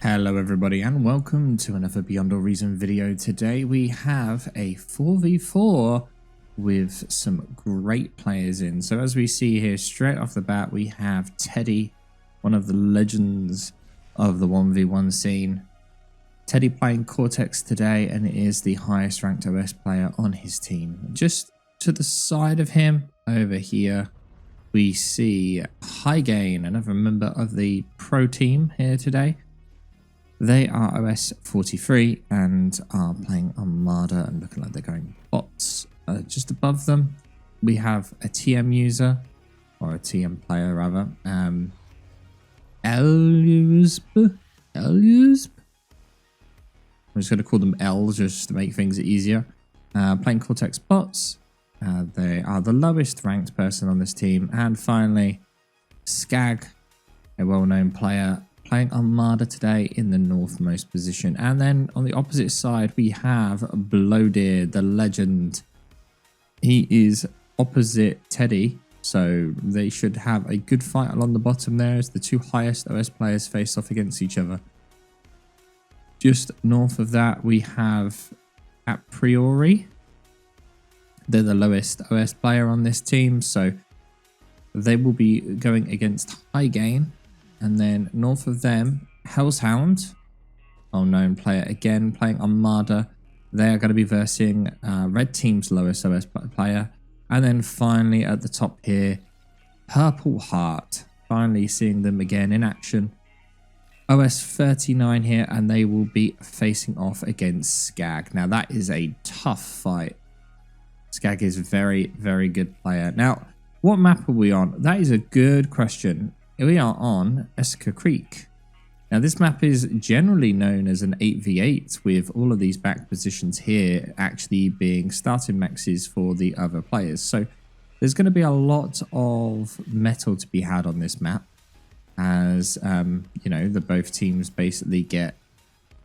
Hello everybody and welcome to another Beyond All Reason video. Today we have a 4v4 with some great players in. So as we see here straight off the bat, we have Teddy, one of the legends of the 1v1 scene. Teddy playing Cortex today and is the highest ranked OS player on his team. Just to the side of him over here we see High Gain, another member of the pro team here today. They are OS 43 and are playing Armada and looking like they're going bots. Just above them, we have a TM user, or a TM player rather. Elusb? I'm just going to call them L's just to make things easier. Playing Cortex bots. They are the lowest ranked person on this team. And finally, Skag, a well-known player, playing Armada today in the northmost position. And then on the opposite side, we have Blowdeer, the legend. He is opposite Teddy, so they should have a good fight along the bottom there as the two highest OS players face off against each other. Just north of that, we have A Priori. They're the lowest OS player on this team, so they will be going against High Gain. And then north of them, Hellshound, well-known player again, playing Armada. They are going to be versing Red Team's lowest OS player. And then finally at the top here, Purple Heart. Finally seeing them again in action. OS 39 here, and they will be facing off against Skag. Now that is a tough fight. Skag is a very, very good player. Now, what map are we on? That is a good question. We are on Esker Creek. Now this map is generally known as an 8v8 with all of these back positions here actually being starting maxes for the other players. So there's going to be a lot of metal to be had on this map as, you know, the both teams basically get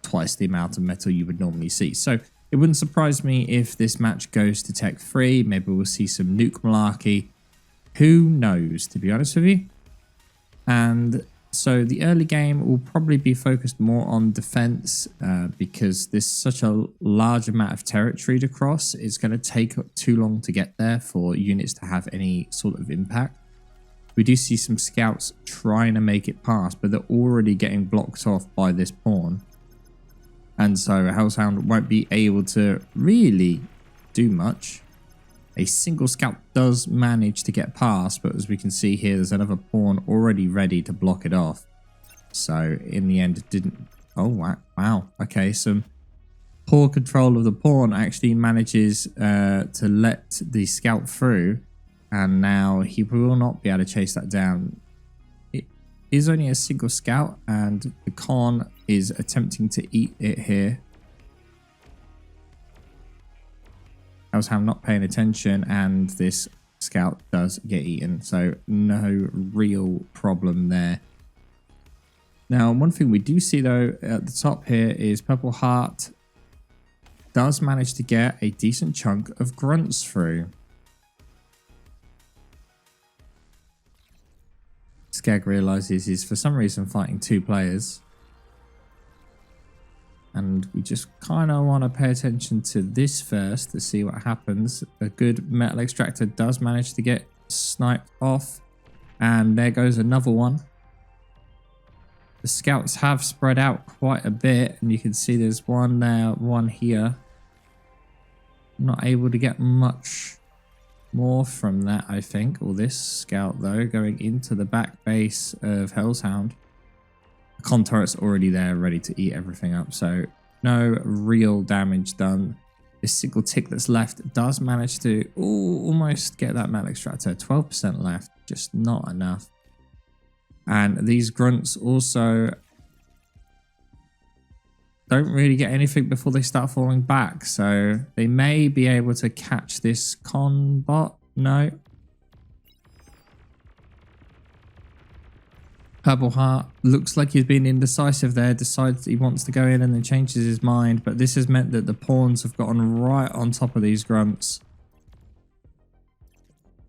twice the amount of metal you would normally see. So it wouldn't surprise me if this match goes to Tech 3. Maybe we'll see some nuke malarkey. Who knows, to be honest with you. And so the early game will probably be focused more on defense because there's such a large amount of territory to cross. It's going to take too long to get there for units to have any sort of impact. We do see some scouts trying to make it past, but they're already getting blocked off by this pawn. And so Hellshound won't be able to really do much. A single scout does manage to get past, but as we can see here, there's another pawn already ready to block it off. So in the end, it didn't... Oh, wow. Okay, some poor control of the pawn actually manages to let the scout through. And now he will not be able to chase that down. It is only a single scout, and the Khan is attempting to eat it here. Hellshound not paying attention, and this scout does get eaten, so no real problem there. Now, one thing we do see though at the top here is Purple Heart does manage to get a decent chunk of grunts through. Skag realizes he's for some reason fighting two players. And we just kind of want to pay attention to this first to see what happens. A good metal extractor does manage to get sniped off. And there goes another one. The scouts have spread out quite a bit. And you can see there's one there, one here. Not able to get much more from that, I think. Or this scout, though, going into the back base of Hellshound. The con turret's already there, ready to eat everything up, so no real damage done. This single tick that's left does manage to almost get that metal extractor. 12% left, just not enough. And these grunts also don't really get anything before they start falling back, so they may be able to catch this con bot. No. Purple Heart looks like he's been indecisive there, decides he wants to go in and then changes his mind, but this has meant that the pawns have gotten right on top of these grunts.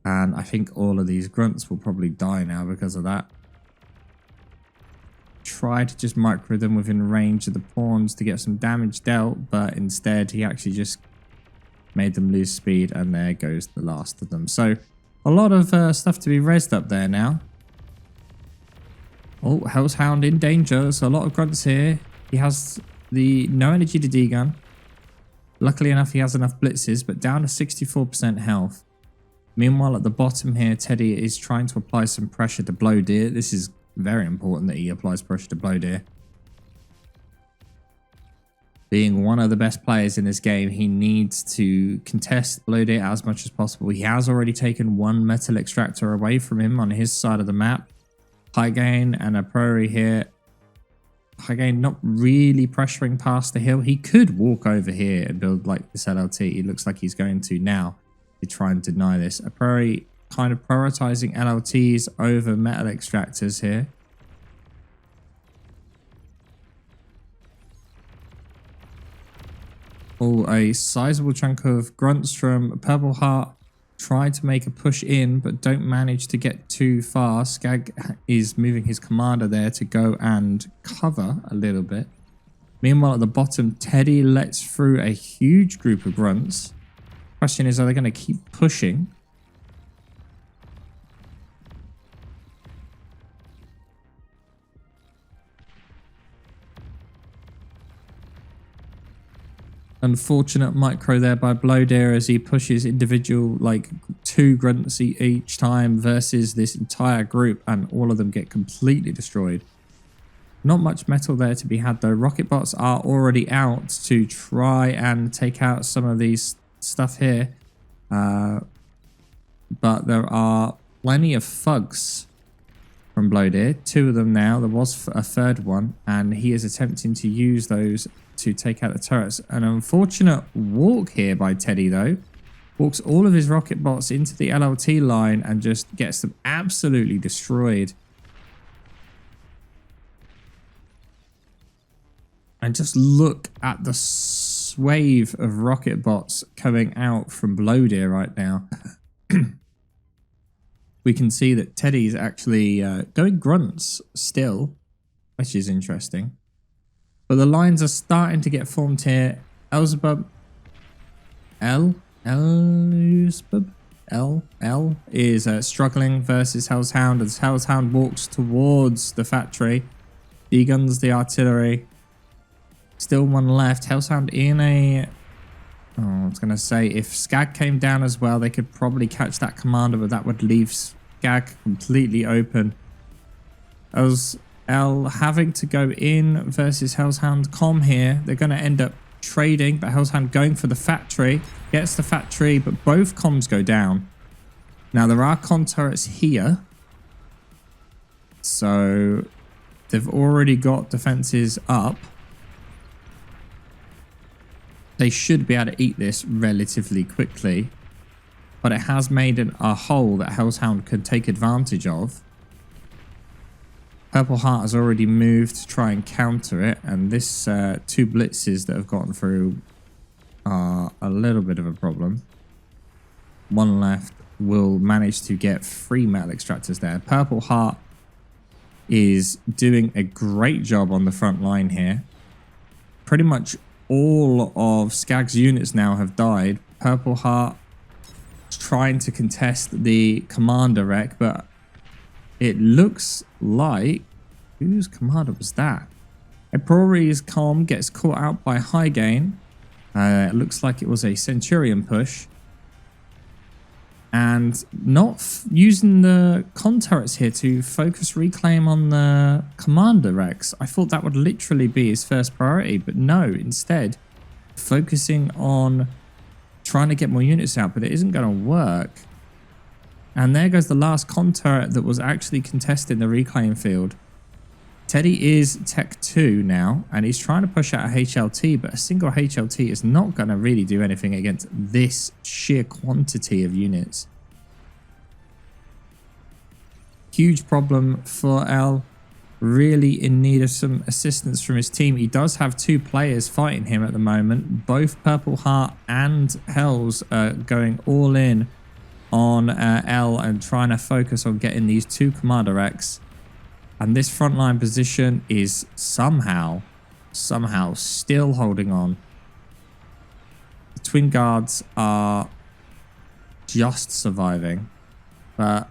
And I think all of these grunts will probably die now because of that. try to just micro them within range of the pawns to get some damage dealt, but instead he actually just made them lose speed, and there goes the last of them. So a lot of stuff to be rezzed up there now. Oh, Hell's Hound in danger. So a lot of grunts here. He has the no energy to D-gun. Luckily enough, he has enough blitzes, but down to 64% health. Meanwhile, at the bottom here, Teddy is trying to apply some pressure to Blow Deer. This is very important that he applies pressure to Blow Deer. Being one of the best players in this game, he needs to contest Blow Deer as much as possible. He has already taken one metal extractor away from him on his side of the map. High Gain and a Prairie here. High Gain not really pressuring past the hill. He could walk over here and build like this LLT. It looks like he's going to now to try and deny this. A Prairie kind of prioritizing LLTs over metal extractors here. Oh, a sizable chunk of grunts from Purple Heart try to make a push in, but don't manage to get too far. Skag is moving his commander there to go and cover a little bit. Meanwhile, at the bottom, Teddy lets through a huge group of grunts. Question is, are they going to keep pushing? Unfortunate micro there by Blow Deer as he pushes individual, like 2 grunts each time versus this entire group, and all of them get completely destroyed. Not much metal there to be had though. Rocket bots are already out to try and take out some of these stuff here. But there are plenty of thugs from Blow Deer. 2 of them now. There was a third one, and he is attempting to use those to take out the turrets. An unfortunate walk here by Teddy though. Walks all of his rocket bots into the LLT line and just gets them absolutely destroyed. And just look at the swathe of rocket bots coming out from Blow Deer right now. We can see that Teddy's actually going grunts still, which is interesting. But the lines are starting to get formed here. Elzebub is struggling versus Hell's Hound as Hell's Hound walks towards the factory. D-guns the artillery. Still one left. Hell's Hound in a... Oh, I was going to say, if Skag came down as well, they could probably catch that commander, but that would leave Skag completely open. Having to go in versus Hell's Hound com here. They're going to end up trading, but Hell's Hound going for the factory. Gets the factory, but both comms go down. Now, there are con turrets here. So, they've already got defenses up. They should be able to eat this relatively quickly. But it has made a hole that Hell's Hound could take advantage of. Purple Heart has already moved to try and counter it, and this 2 blitzes that have gotten through are a little bit of a problem. One left will manage to get 3 metal extractors there. Purple Heart is doing a great job on the front line here. Pretty much all of Skag's units now have died. Purple Heart is trying to contest the commander wreck, but it looks like... Whose commander was that? A Prori's comm gets caught out by High Gain. It looks like it was a Centurion push. And not using the con turrets here to focus reclaim on the commander wrecks. I thought that would literally be his first priority, but no, instead focusing on trying to get more units out, but it isn't going to work. And there goes the last con turret that was actually contesting the reclaim field. Teddy is Tech 2 now, and he's trying to push out a HLT, but a single HLT is not going to really do anything against this sheer quantity of units. Huge problem for L. Really in need of some assistance from his team. He does have 2 players fighting him at the moment. Both Purple Heart and Hells are going all in on L and trying to focus on getting these 2 Commander X. And this frontline position is somehow still holding on. The Twin Guards are just surviving, but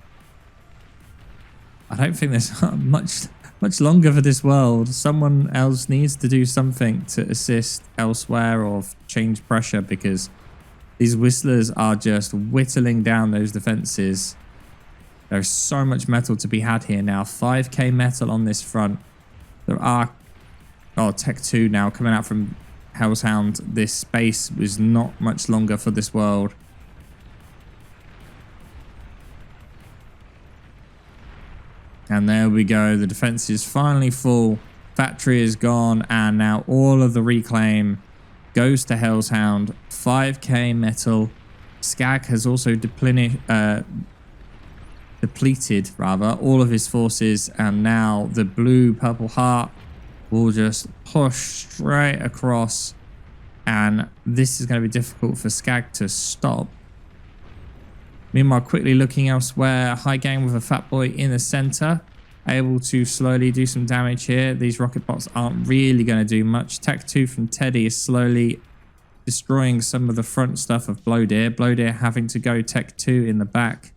I don't think there's much longer for this world. Someone else needs to do something to assist elsewhere or change pressure, because these Whistlers are just whittling down those defenses. There's so much metal to be had here now. 5k metal on this front. There are... Oh, Tech 2 now coming out from Hellshound. This space was not much longer for this world. And there we go. The defense is finally full. Factory is gone. And now all of the reclaim goes to Hellshound. 5k metal. Skag has also depleted all of his forces, and now the blue purple heart will just push straight across, and this is going to be difficult for Skag to stop. Meanwhile, quickly looking elsewhere, High Gain with a Fat Boy in the center, able to slowly do some damage here. These rocket bots aren't really going to do much. Tech 2 from Teddy is slowly destroying some of the front stuff of Blowdeer. Blowdeer having to go Tech 2 in the back.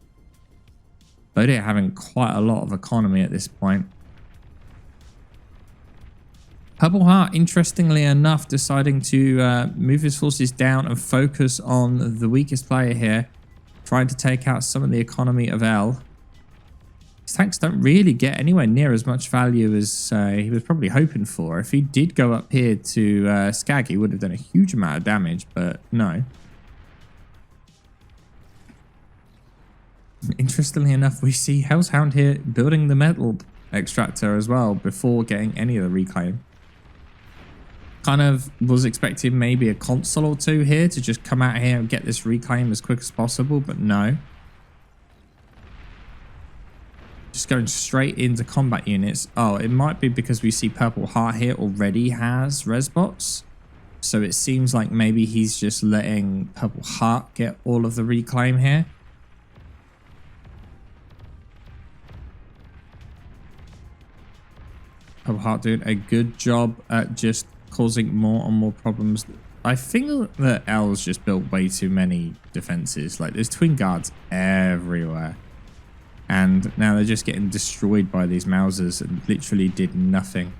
Blowdeer having quite a lot of economy at this point. Purple Heart, interestingly enough, deciding to move his forces down and focus on the weakest player here, trying to take out some of the economy of L. His tanks don't really get anywhere near as much value as he was probably hoping for. If he did go up here to Skag, he would have done a huge amount of damage, but no. Interestingly enough, we see Hellshound here building the metal extractor as well before getting any of the reclaim. Kind of was expecting maybe a console or two here to just come out here and get this reclaim as quick as possible, but no. Just going straight into combat units. Oh, it might be because we see Purple Heart here already has resbots. So it seems like maybe he's just letting Purple Heart get all of the reclaim here. Purple Heart doing a good job at just causing more and more problems. I think that L's just built way too many defenses. Like, there's Twin Guards everywhere. And now they're just getting destroyed by these Mausers and literally did nothing.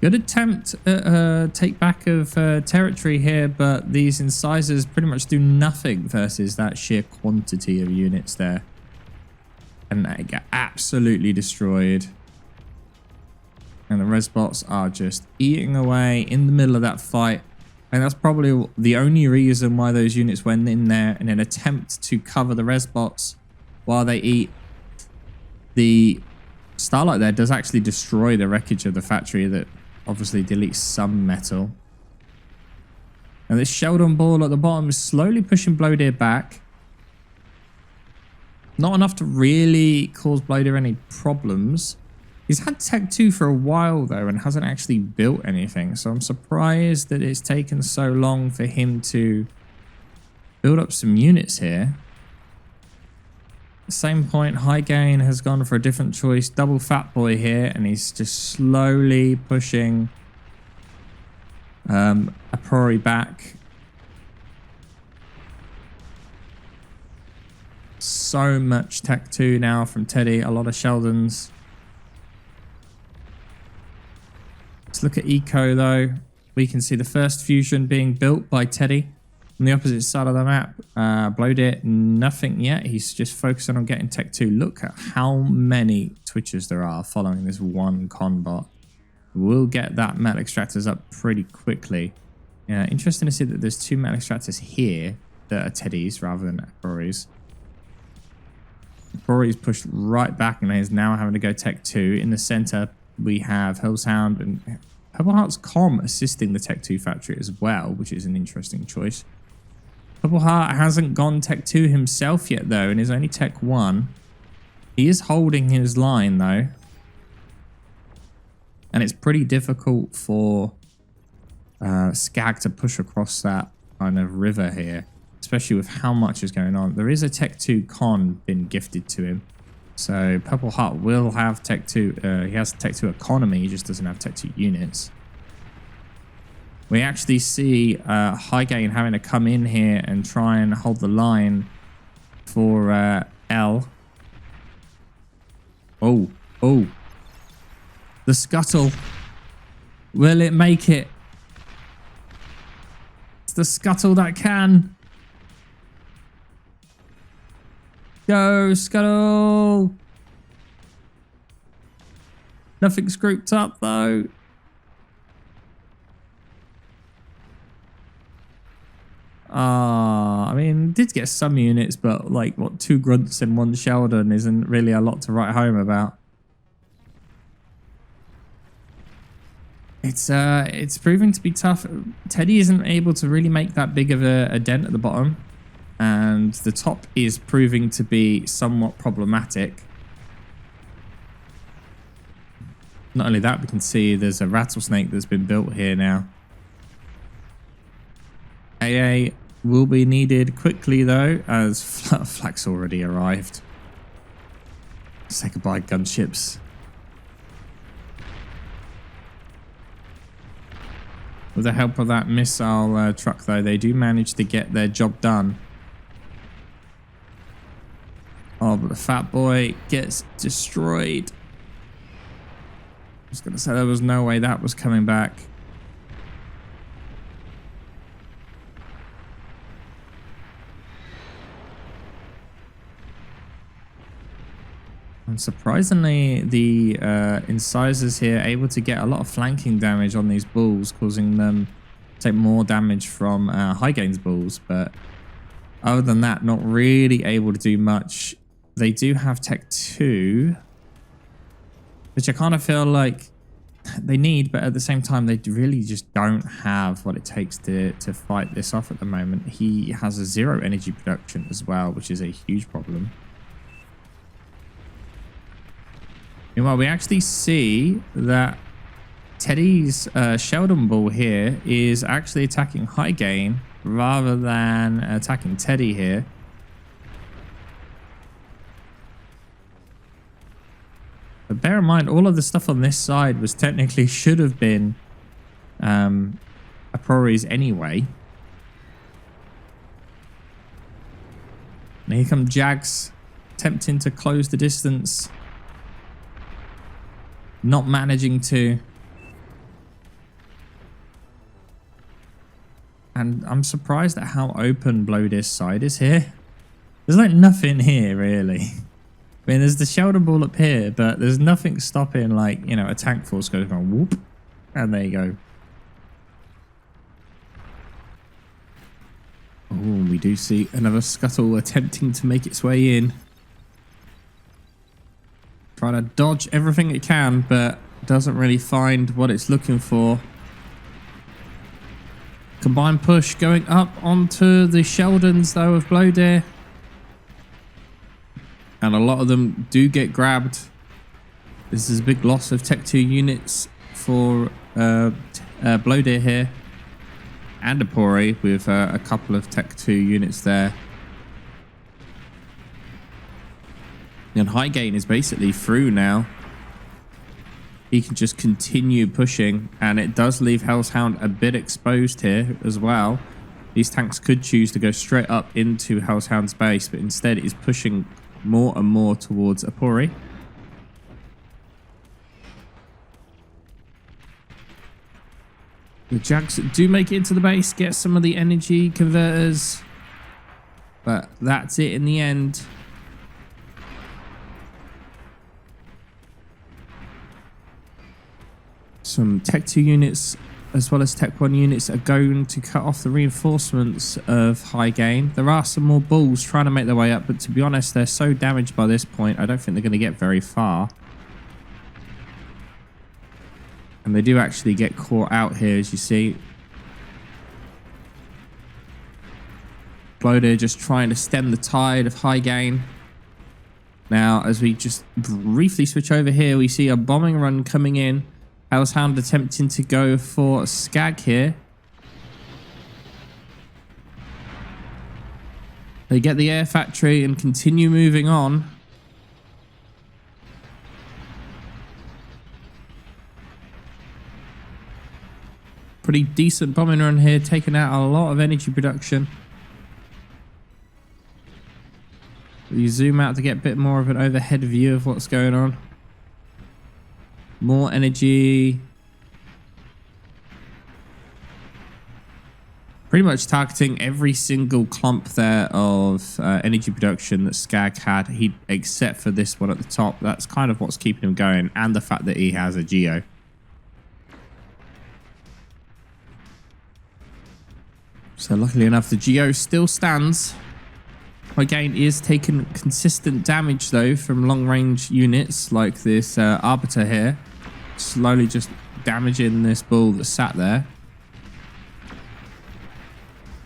Good attempt at take back of territory here, but these incisors pretty much do nothing versus that sheer quantity of units there. And they get absolutely destroyed. And the resbots are just eating away in the middle of that fight. And that's probably the only reason why those units went in there in an attempt to cover the resbots while they eat. The Starlight there does actually destroy the wreckage of the factory that obviously deletes some metal. And this Sheldon ball at the bottom is slowly pushing Blowdeer back. Not enough to really cause Blowdeer any problems. He's had Tech 2 for a while though and hasn't actually built anything. So I'm surprised that it's taken so long for him to build up some units here. At the same point, High Gain has gone for a different choice. Double Fat Boy here, and he's just slowly pushing a Prori back. So much Tech 2 now from Teddy, a lot of Sheldons. Let's look at Eco though. We can see the first fusion being built by Teddy. On the opposite side of the map, Blowdeer, nothing yet. He's just focusing on getting Tech 2. Look at how many Twitchers there are following this one con bot. We'll get that metal extractors up pretty quickly. Yeah, interesting to see that there's two metal extractors here that are Teddy's rather than Prori's. Prori's pushed right back and is now having to go Tech 2. In the center, we have Hellshound and Purple Heart's Com assisting the Tech 2 factory as well, which is an interesting choice. Purple Heart hasn't gone Tech 2 himself yet though, and is only Tech 1. He is holding his line though. And it's pretty difficult for Skag to push across that kind of river here, especially with how much is going on. There is a Tech 2 con been gifted to him. So Purple Heart will have Tech 2. He has Tech 2 economy. He just doesn't have Tech 2 units. We actually see High Gain having to come in here and try and hold the line for L. Oh. The scuttle. Will it make it? It's the scuttle that can. Go, scuttle. Nothing's grouped up, though. I mean, did get some units, but like, what, 2 grunts and 1 Sheldon isn't really a lot to write home about. It's proving to be tough. Teddy isn't able to really make that big of a dent at the bottom, and the top is proving to be somewhat problematic. Not only that, we can see there's a rattlesnake that's been built here now. AA will be needed quickly though, as Flak's already arrived. Say goodbye, gunships. With the help of that missile truck though, they do manage to get their job done. Oh, but the fat boy gets destroyed. I was going to say there was no way that was coming back. And surprisingly, the incisors here able to get a lot of flanking damage on these bulls, causing them to take more damage from High Gain's bulls. But other than that, not really able to do much. They do have Tech 2, which I kind of feel like they need, but at the same time, they really just don't have what it takes to fight this off at the moment. He has a 0 energy production as well, which is a huge problem. Meanwhile, we actually see that Teddy's Sheldon Bull here is actually attacking High Gain rather than attacking Teddy here. But bear in mind, all of the stuff on this side was technically should have been Apori's anyway. And here come Jags attempting to close the distance. Not managing to. And I'm surprised at how open Blowdis side is here. There's like nothing here, really. I mean, there's the Sheldon Ball up here, but there's nothing stopping, like, you know, a tank force going whoop. And there you go. Oh, we do see another scuttle attempting to make its way in. Trying to dodge everything it can, but doesn't really find what it's looking for. Combined push going up onto the Sheldons, though, of Blowdeer. And a lot of them do get grabbed. This is a big loss of Tech 2 units for Blowdeer here. And Apori with a couple of Tech 2 units there. And High Gain is basically through now. He can just continue pushing. And it does leave Hellhound a bit exposed here as well. These tanks could choose to go straight up into Hellhound's base, but instead it is pushing more and more towards Apori. The Jags do make it into the base, get some of the energy converters, but that's it in the end. Some Tech 2 units as well as Tech 1 units are going to cut off the reinforcements of High Gain. There are some more bulls trying to make their way up, but to be honest, they're so damaged by this point, I don't think they're going to get very far. And they do actually get caught out here, as you see. Blowdeer just trying to stem the tide of High Gain. Now, as we just briefly switch over here, we see a bombing run coming in. Hellhound attempting to go for Skag here. They get the air factory and continue moving on. Pretty decent bombing run here, taking out a lot of energy production. You zoom out to get a bit more of an overhead view of what's going on. More energy. Pretty much targeting every single clump there of energy production that Skag had, except for this one at the top. That's kind of what's keeping him going, and the fact that he has a Geo. So luckily enough, the Geo still stands. Again, is taking consistent damage though from long-range units like this Arbiter here. Slowly just damaging this bull that sat there.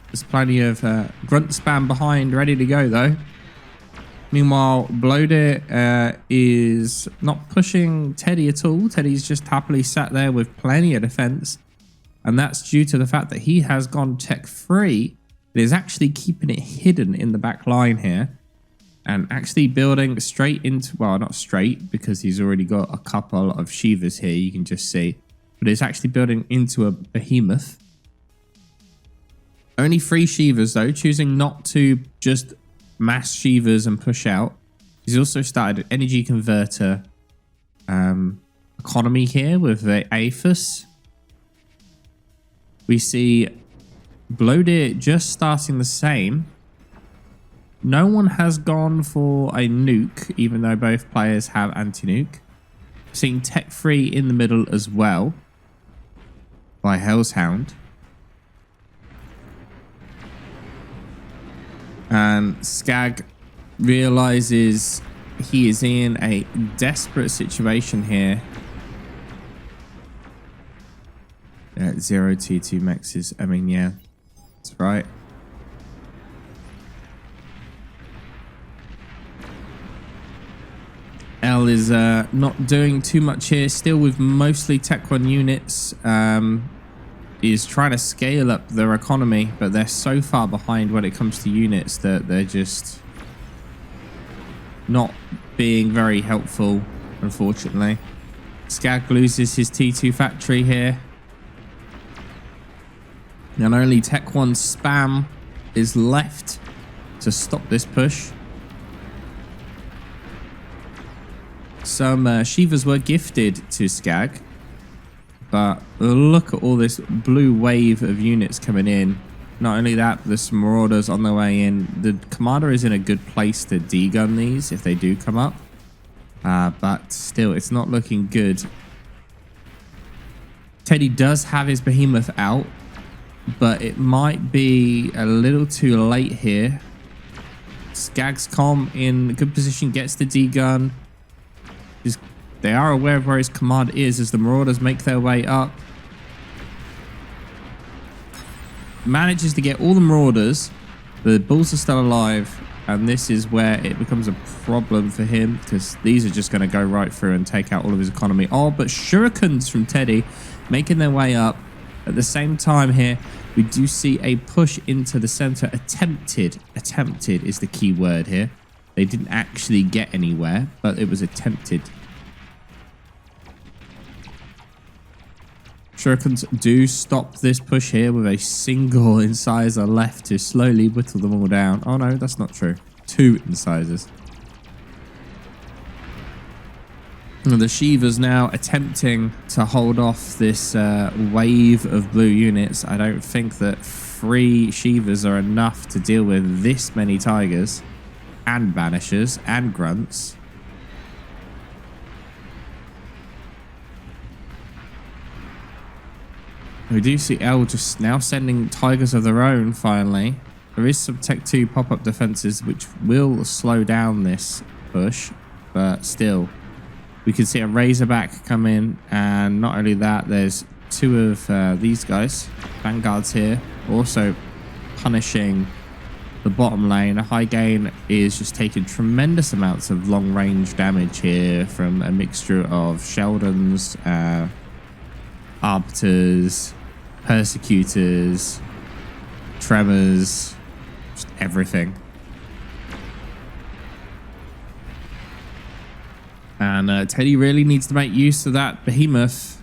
There's plenty of grunt spam behind, ready to go though. Meanwhile, Bloated is not pushing Teddy at all. Teddy's just happily sat there with plenty of defense. And that's due to the fact that he has gone tech free. It is actually keeping it hidden in the back line here. And actually building straight into, well, not straight, because he's already got a couple of Shivas here, you can just see. But it's actually building into a behemoth. Only 3 Shivas though, choosing not to just mass Shivas and push out. He's also started an energy converter economy here with the Aphis. We see Bloated just starting the same. No one has gone for a nuke, even though both players have anti-nuke. Seeing Tech Free in the middle as well by Hellshound. And Skag realizes he is in a desperate situation here. 0 T2 maxes. I mean, yeah, that's right. L is not doing too much here. Still with mostly Tech 1 units. Is trying to scale up their economy, but they're so far behind when it comes to units that they're just not being very helpful, unfortunately. Skag loses his T2 factory here. And only Tech 1 spam is left to stop this push. Some Shivas were gifted to Skag. But look at all this blue wave of units coming in. Not only that, there's some Marauders on their way in. The commander is in a good place to degun these if they do come up. But still, it's not looking good. Teddy does have his behemoth out, but it might be a little too late here. Skag's com in good position, gets the degun. They are aware of where his command is as the Marauders make their way up. Manages to get all the Marauders. The Bulls are still alive. And this is where it becomes a problem for him, because these are just going to go right through and take out all of his economy. Oh, but shurikens from Teddy making their way up. At the same time here, we do see a push into the center. Attempted is the key word here. They didn't actually get anywhere, but it was attempted. Shurikens do stop this push here with a single incisor left to slowly whittle them all down. Oh no, that's not true. 2 incisors. And the Shivas now attempting to hold off this wave of blue units. I don't think that 3 Shivas are enough to deal with this many Tigers and Banishers and Grunts. We do see L just now sending Tigers of their own, finally. There is some Tech 2 pop-up defenses which will slow down this push, but still. We can see a Razorback come in, and not only that, there's 2 of these guys, Vanguards here, also punishing the bottom lane. A High Gain is just taking tremendous amounts of long-range damage here from a mixture of Sheldons, Arbiters, Persecutors, Tremors, just everything. And Teddy really needs to make use of that Behemoth.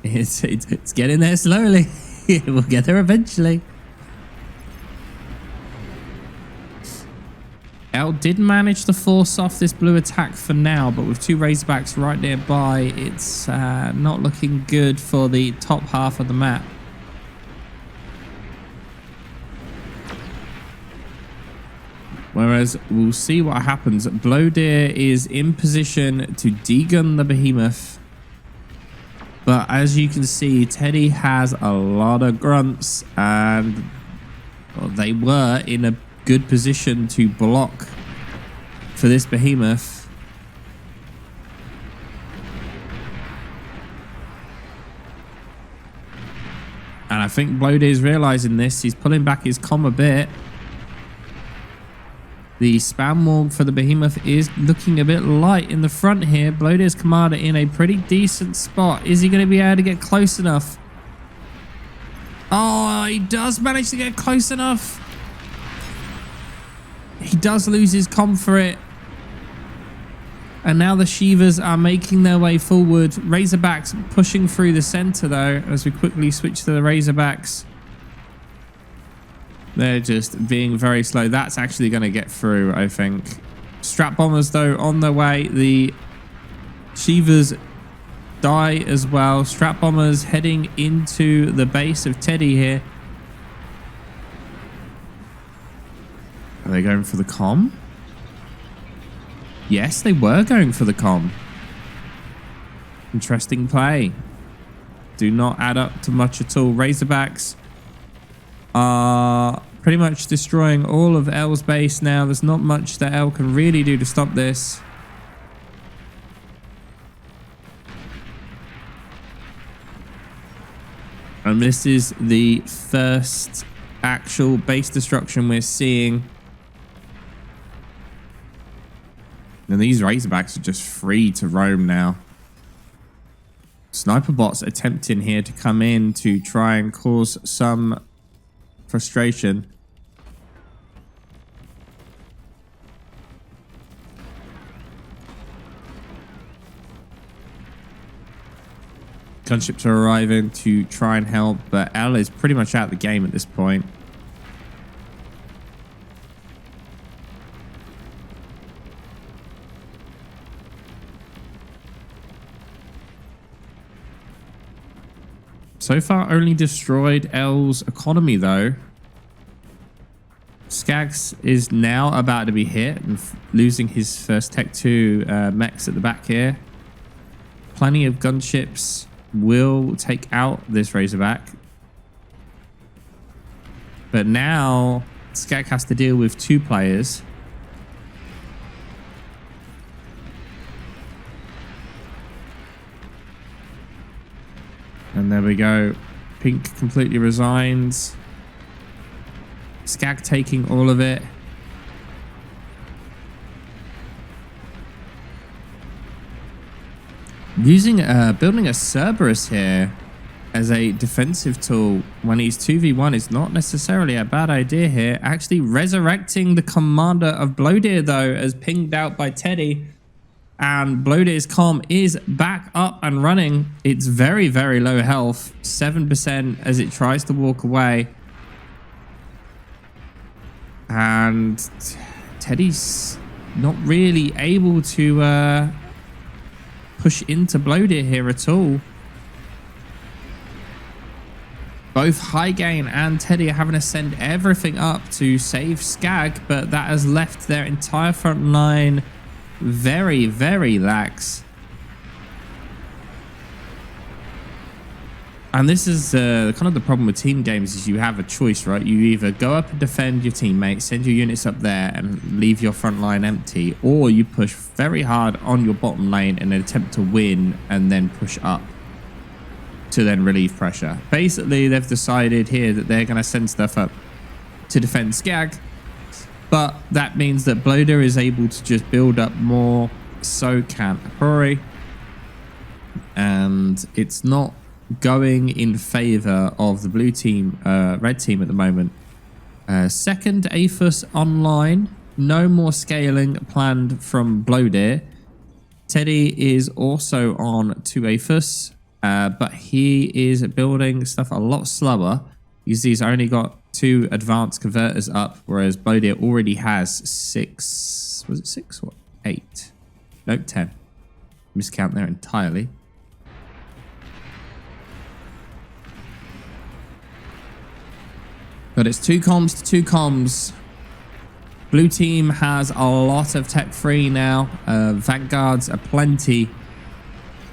It's getting there slowly. We'll get there eventually. L did manage to force off this blue attack for now, but with two Razorbacks right nearby, it's not looking good for the top half of the map. Whereas we'll see what happens. Blowdeer is in position to degun the behemoth. But as you can see, Teddy has a lot of grunts, and well, they were in a good position to block for this behemoth. And I think Blowdeer is realizing this. He's pulling back his comm a bit. The spam wall for the behemoth is looking a bit light in the front here. Blowdeer's commander in a pretty decent spot. Is he going to be able to get close enough? Oh, he does manage to get close enough. He does lose his comm for it. And now the Shivas are making their way forward. Razorbacks pushing through the center though, as we quickly switch to the Razorbacks. They're just being very slow. That's actually going to get through, I think. Strap bombers, though, on their way. The Shivas die as well. Strap bombers heading into the base of Teddy here. Are they going for the comm? Yes, they were going for the comm. Interesting play. Do not add up to much at all. Razorbacks are pretty much destroying all of L's base now. There's not much that L can really do to stop this. And this is the first actual base destruction we're seeing. And these Razorbacks are just free to roam now. Sniper bots attempting here to come in to try and cause some frustration. Gunships are arriving to try and help, but L is pretty much out of the game at this point. So far, only destroyed L's economy, though. Skags is now about to be hit and losing his first Tech 2 mechs at the back here. Plenty of gunships will take out this Razorback. But now, Skag has to deal with two players. And there we go. Pink completely resigns. Skag taking all of it. Using building a Cerberus here as a defensive tool when he's 2v1 is not necessarily a bad idea here. Actually resurrecting the commander of Blowdeer though, as pinged out by Teddy. And Blowdeer's comm is back up and running. It's very, very low health. 7% as it tries to walk away. And Teddy's not really able to push into Blowdeer here at all. Both High Gain and Teddy are having to send everything up to save Skag, but that has left their entire front line very, very lax. And this is kind of the problem with team games, is you have a choice, right? You either go up and defend your teammates, send your units up there and leave your front line empty, or you push very hard on your bottom lane and attempt to win and then push up to then relieve pressure. Basically, they've decided here that they're going to send stuff up to defend Skag. But that means that Blowdeer is able to just build up more, so can Hori. And it's not going in favor of the blue team, red team at the moment. Second Aphis online. No more scaling planned from Blowdeer. Teddy is also on 2 Aphis. But he is building stuff a lot slower. You see he's only got 2 advanced converters up, whereas Bodir already has 6. Was it 6 or 8? Nope, 10. Miscount there entirely. But it's 2 comms to 2 comms. Blue team has a lot of tech free now. Vanguards are plenty.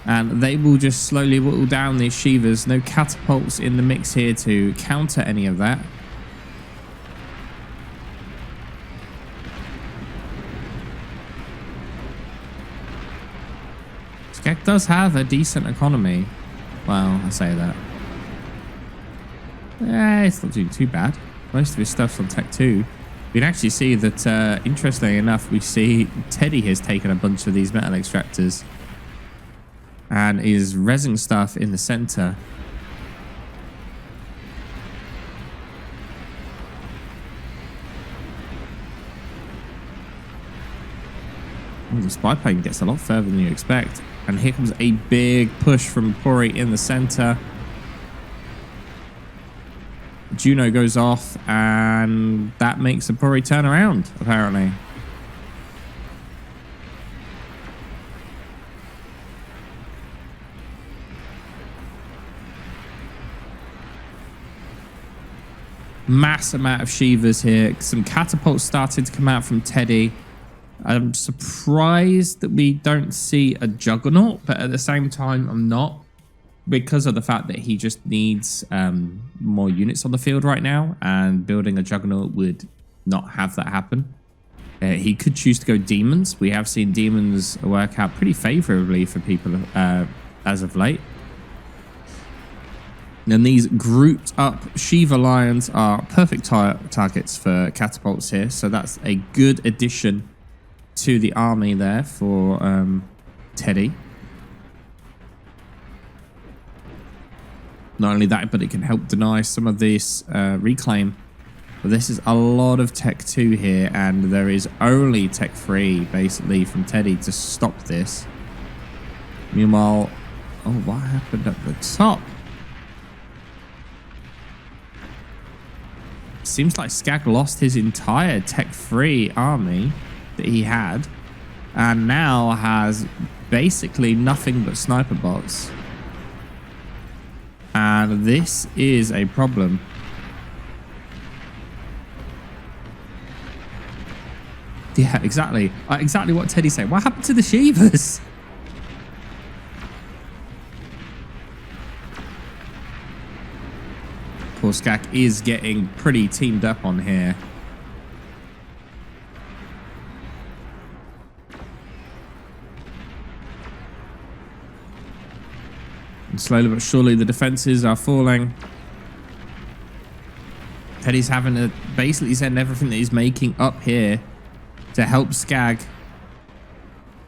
And they will just slowly whittle down these Shivas. No catapults in the mix here to counter any of that. Skek does have a decent economy. Well, I say that. It's not doing too bad. Most of his stuff's on Tech 2. We can actually see that, interestingly enough, we see Teddy has taken a bunch of these metal extractors and is resin stuff in the center. Oh, the spy plane gets a lot further than you expect. And here comes a big push from Pori in the center. Juno goes off, and that makes the Pori turn around, apparently. Mass amount of Shivas here. Some catapults started to come out from Teddy. I'm surprised that we don't see a Juggernaut, but at the same time, I'm not. Because of the fact that he just needs more units on the field right now, and building a Juggernaut would not have that happen. He could choose to go Demons. We have seen Demons work out pretty favorably for people as of late. And these grouped up Shiva Lions are perfect targets for catapults here. So that's a good addition to the army there for Teddy. Not only that, but it can help deny some of this reclaim. But this is a lot of Tech 2 here, and there is only Tech 3 basically from Teddy to stop this. Meanwhile, oh, what happened at the top? Seems like Skag lost his entire Tech 3 army that he had, and now has basically nothing but sniper bots. And this is a problem. Yeah, exactly. Exactly what Teddy said. What happened to the Shivas? Poor Skak is getting pretty teamed up on here. And slowly but surely the defenses are falling. Teddy's having to basically send everything that he's making up here to help Skag.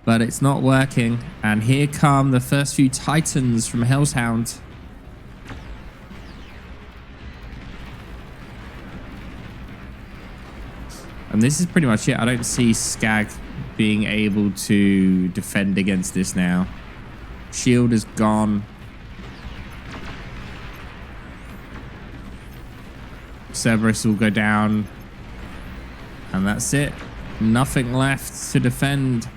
But it's not working. And here come the first few Titans from Hellshound. And this is pretty much it. I don't see Skag being able to defend against this now. Shield is gone. Cerberus will go down. And that's it. Nothing left to defend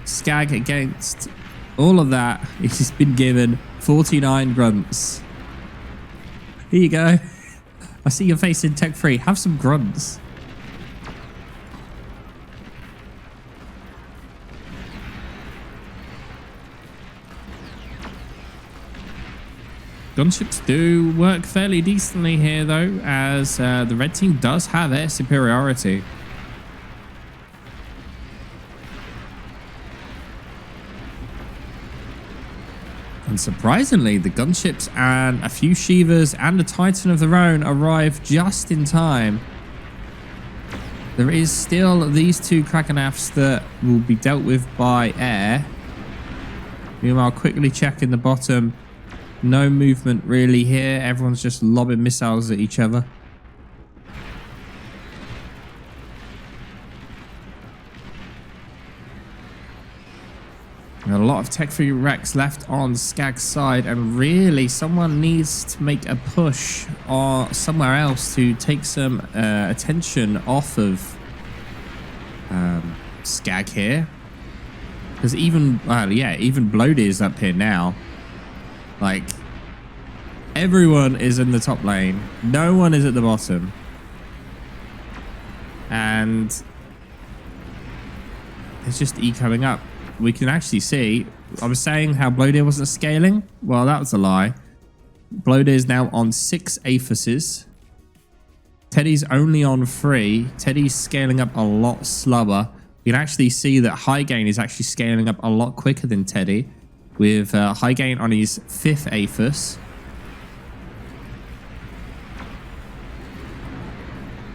Skag against all of that. He's been given 49 grunts. Here you go. I see your face in Tech 3. Have some grunts. Gunships do work fairly decently here, though, as the red team does have air superiority. And surprisingly, the gunships and a few Shivas and a Titan of their own arrive just in time. There is still these two Krakenafs that will be dealt with by air. Meanwhile, quickly checking the bottom. No movement really here. Everyone's just lobbing missiles at each other. And a lot of Tech 3 Rex left on Skag's side, and really someone needs to make a push or somewhere else to take some attention off of Skag here. Because even Bloated is up here now. Like, everyone is in the top lane. No one is at the bottom. And it's just E coming up. We can actually see, I was saying how Bloated wasn't scaling. Well, that was a lie. Bloated is now on 6 Aphuses. Teddy's only on 3. Teddy's scaling up a lot slower. You can actually see that High Gain is actually scaling up a lot quicker than Teddy, with High Gain on his 5th Aphus.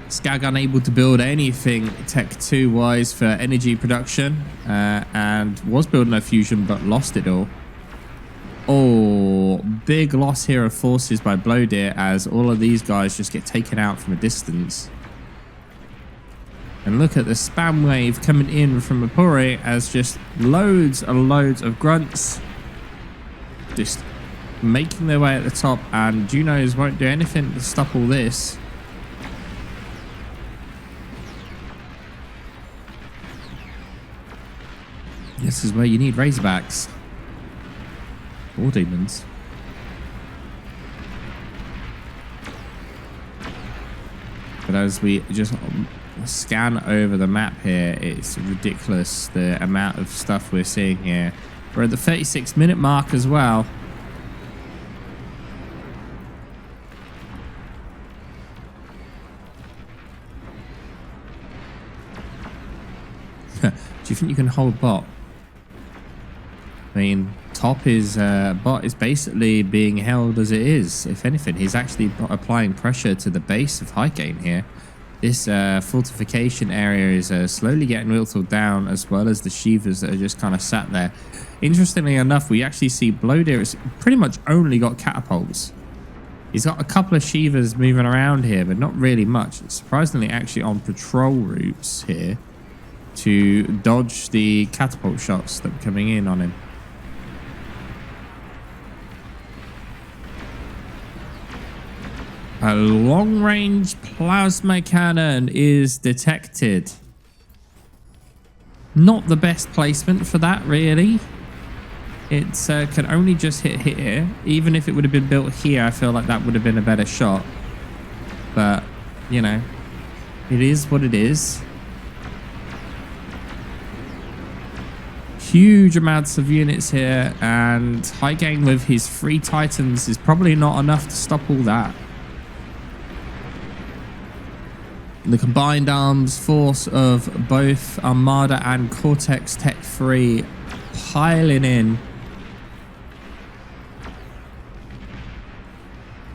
Skag unable to build anything Tech 2 wise for energy production, and was building a fusion but lost it all. Oh, big loss here of forces by Blowdeer as all of these guys just get taken out from a distance. And look at the spam wave coming in from Apuri as just loads and loads of grunts just making their way at the top, and Junos won't do anything to stop all this. This is where you need Razorbacks. Or demons. But as we just scan over the map here, it's ridiculous the amount of stuff we're seeing here. We're at the 36-minute mark as well. Do you think you can hold bot? I mean, top is bot is basically being held as it is. If anything, he's actually applying pressure to the base of High Gain here. This fortification area is slowly getting whittled down, as well as the Shivas that are just kind of sat there. Interestingly enough, we actually see Blowdeer has pretty much only got catapults. He's got a couple of Shivas moving around here, but not really much. Surprisingly, actually on patrol routes here to dodge the catapult shots that are coming in on him. A long-range plasma cannon is detected. Not the best placement for that, really. It can only just hit here. Even if it would have been built here, I feel like that would have been a better shot. But, you know, it is what it is. Huge amounts of units here, and High Gain with his 3 Titans is probably not enough to stop all that. The combined arms force of both Armada and Cortex Tech 3 piling in.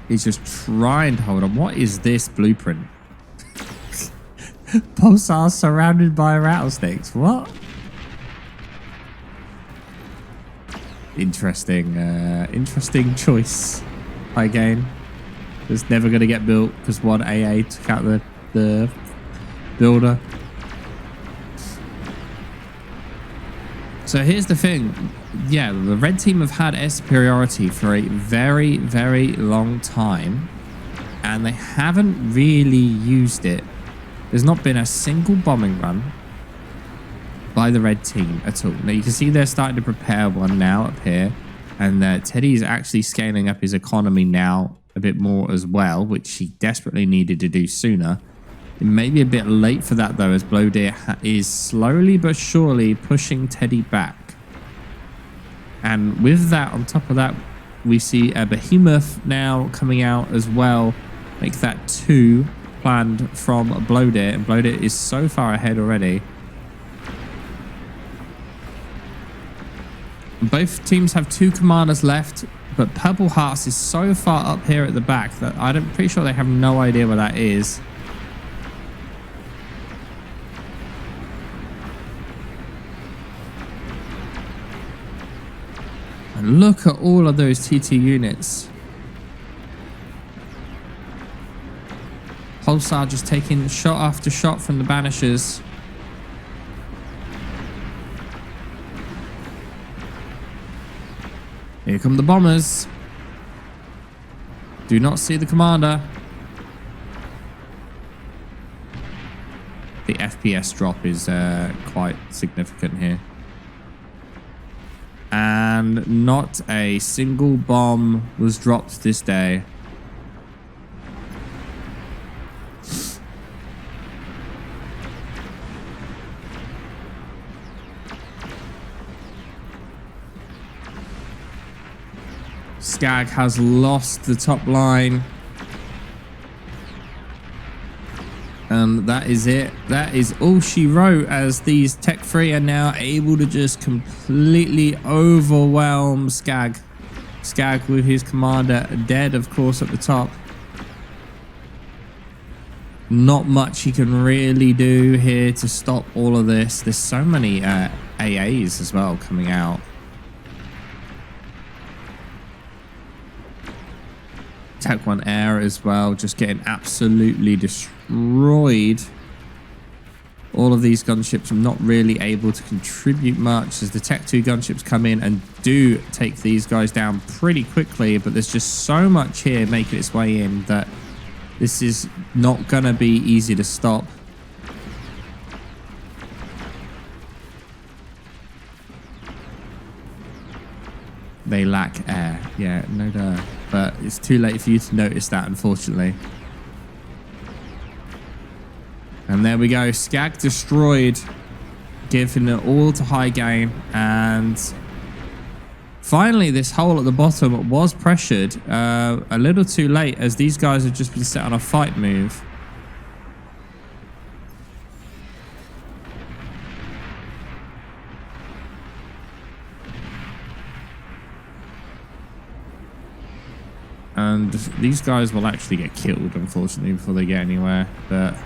He's just trying to hold on. What is this blueprint? Pulsar surrounded by rattlesnakes. What? Interesting. Interesting choice. High Gain. It's never going to get built because one AA took out the builder. So here's the thing. Yeah, the red team have had air superiority for a very, very long time, and they haven't really used it. There's not been a single bombing run by the red team at all. Now you can see they're starting to prepare one now up here, and Teddy's actually scaling up his economy now a bit more as well, which he desperately needed to do sooner. It may be a bit late for that though, as Blowdeer is slowly but surely pushing Teddy back. And with that, on top of that, we see a Behemoth now coming out as well. Make that 2 planned from Blowdeer, and Blowdeer is so far ahead already. Both teams have 2 commanders left, but Purple Hearts is so far up here at the back that I'm pretty sure they have no idea where that is. And look at all of those TT units. Pulsar just taking shot after shot from the Banishers. Here come the bombers. Do not see the commander. The FPS drop is quite significant here. And not a single bomb was dropped this day. Skag has lost the top line. And that is it. That is all she wrote, as these Tech 3 are now able to just completely overwhelm Skag. Skag with his commander dead, of course, at the top. Not much he can really do here to stop all of this. There's so many AAs as well coming out. Tech 1 Air as well, just getting absolutely destroyed. All of these gunships are not really able to contribute much, as the Tech 2 gunships come in and do take these guys down pretty quickly, but there's just so much here making its way in that this is not going to be easy to stop. They lack air. Yeah, no doubt. But it's too late for you to notice that, unfortunately. And there we go. Skag destroyed, giving it all to high gain. And finally, this hole at the bottom was pressured a little too late, as these guys have just been set on a fight move. And these guys will actually get killed, unfortunately, before they get anywhere. But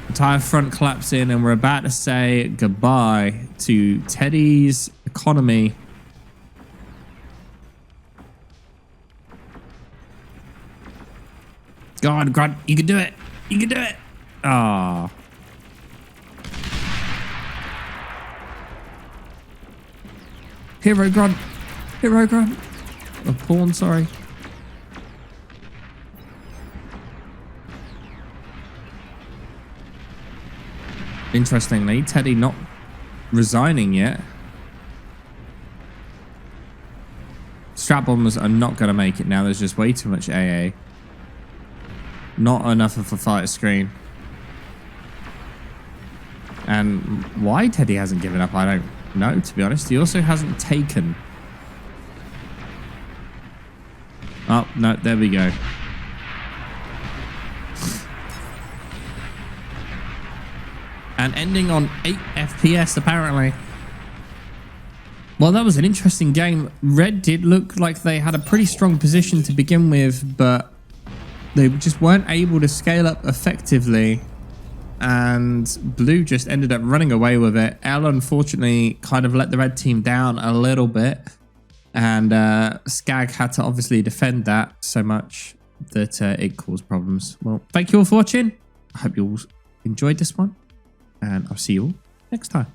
entire front collapsing, and we're about to say goodbye to Teddy's economy. Go on, Grunt. You can do it. You can do it. Ah. Hero Grunt. Hero Grunt. A pawn, sorry. Interestingly, Teddy not resigning yet. Strap bombers are not going to make it now. There's just way too much AA. Not enough of a fighter screen. And why Teddy hasn't given up, I don't know, to be honest. He also hasn't taken. Oh, no, there we go. And ending on 8 FPS, apparently. Well, that was an interesting game. Red did look like they had a pretty strong position to begin with, but they just weren't able to scale up effectively. And Blue just ended up running away with it. L, unfortunately, kind of let the red team down a little bit. And Skag had to obviously defend that so much that it caused problems. Well, thank you all for watching. I hope you all enjoyed this one. And I'll see you all next time.